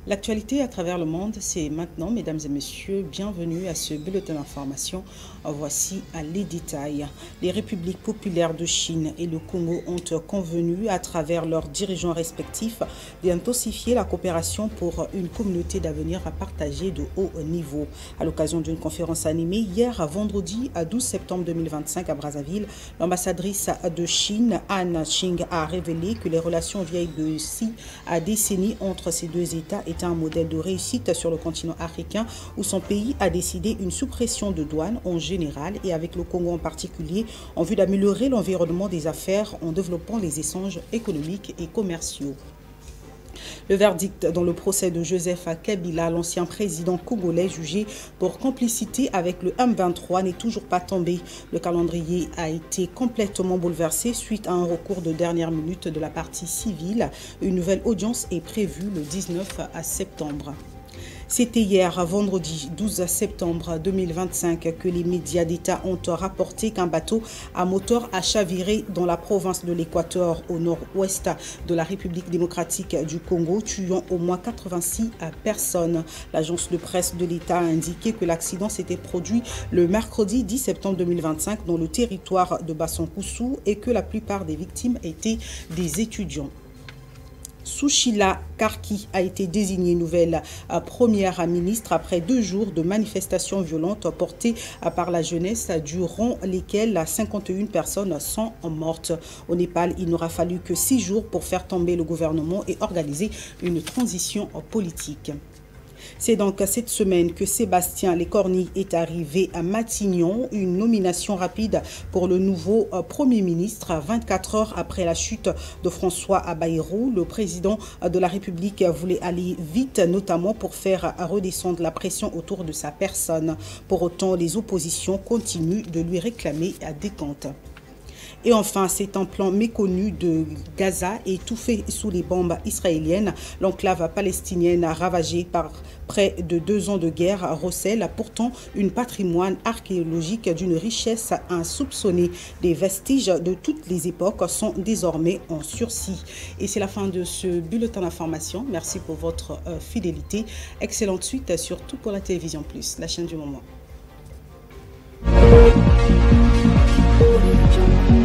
L'actualité à travers le monde, c'est maintenant, mesdames et messieurs, bienvenue à ce bulletin d'information. Voici les détails. Les républiques populaires de Chine et le Congo ont convenu, à travers leurs dirigeants respectifs, d'intensifier la coopération pour une communauté d'avenir à partager de haut niveau. À l'occasion d'une conférence animée hier, vendredi 12 septembre 2025 à Brazzaville, l'ambassadrice de Chine, Han Qing, a révélé que les relations vieilles de 6 décennies entre ces deux États étaient un modèle de réussite sur le continent africain où son pays a décidé une suppression de douane en général et avec le Congo en particulier en vue d'améliorer l'environnement des affaires en développant les échanges économiques et commerciaux. Le verdict dans le procès de Joseph Kabila, l'ancien président congolais jugé pour complicité avec le M23, n'est toujours pas tombé. Le calendrier a été complètement bouleversé suite à un recours de dernière minute de la partie civile. Une nouvelle audience est prévue le 19 septembre. C'était hier, vendredi 12 septembre 2025, que les médias d'État ont rapporté qu'un bateau à moteur a chaviré dans la province de l'Équateur, au nord-ouest de la République démocratique du Congo, tuant au moins 86 personnes. L'agence de presse de l'État a indiqué que l'accident s'était produit le mercredi 10 septembre 2025 dans le territoire de Bassankoussou et que la plupart des victimes étaient des étudiants. Sushila Karki a été désignée nouvelle première ministre après 2 jours de manifestations violentes portées par la jeunesse durant lesquelles 51 personnes sont mortes. Au Népal, il n'aura fallu que 6 jours pour faire tomber le gouvernement et organiser une transition politique. C'est donc cette semaine que Sébastien Lecornu est arrivé à Matignon, une nomination rapide pour le nouveau Premier ministre, 24 heures après la chute de François Bayrou. Le président de la République voulait aller vite, notamment pour faire redescendre la pression autour de sa personne. Pour autant, les oppositions continuent de lui réclamer des comptes. Et enfin, c'est un plan méconnu de Gaza, étouffé sous les bombes israéliennes. L'enclave palestinienne ravagée par près de 2 ans de guerre recèle pourtant un patrimoine archéologique d'une richesse insoupçonnée. Des vestiges de toutes les époques sont désormais en sursis. Et c'est la fin de ce bulletin d'information. Merci pour votre fidélité. Excellente suite, surtout pour la Télévision Plus, la chaîne du moment. Audio Jungle.